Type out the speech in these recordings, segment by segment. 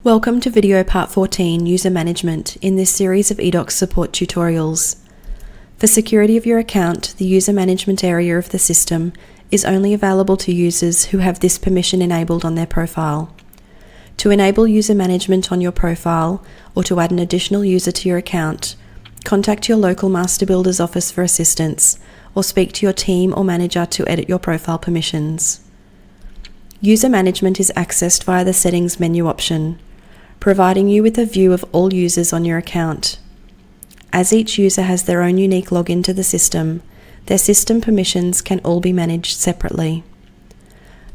Welcome to video part 14, User Management, in this series of eDocs support tutorials. For security of your account, the user management area of the system is only available to users who have this permission enabled on their profile. To enable user management on your profile, or to add an additional user to your account, contact your local Master Builder's office for assistance, or speak to your team or manager to edit your profile permissions. User management is accessed via the Settings menu option, providing you with a view of all users on your account. As each user has their own unique login to the system, their system permissions can all be managed separately.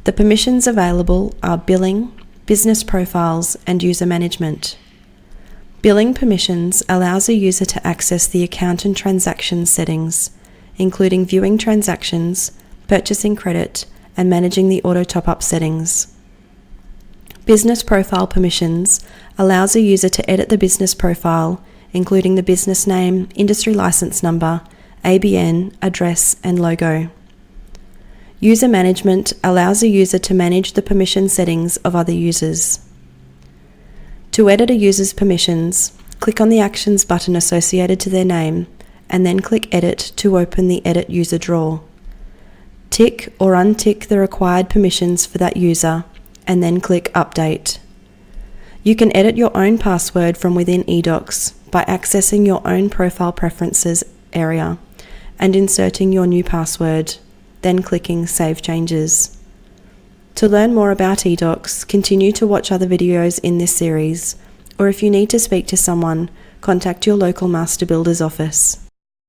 The permissions available are Billing, Business Profiles, and User Management. Billing permissions allows a user to access the account and transaction settings, including viewing transactions, purchasing credit, and managing the auto top-up settings. Business Profile permissions allows a user to edit the business profile, including the business name, industry license number, ABN, address, and logo. User Management allows a user to manage the permission settings of other users. To edit a user's permissions, click on the Actions button associated to their name, and then click Edit to open the Edit User drawer. Tick or untick the required permissions for that user, and then click Update. You can edit your own password from within eDocs by accessing your own profile preferences area and inserting your new password, then clicking Save Changes. To learn more about eDocs, continue to watch other videos in this series, or if you need to speak to someone, contact your local Master Builder's office.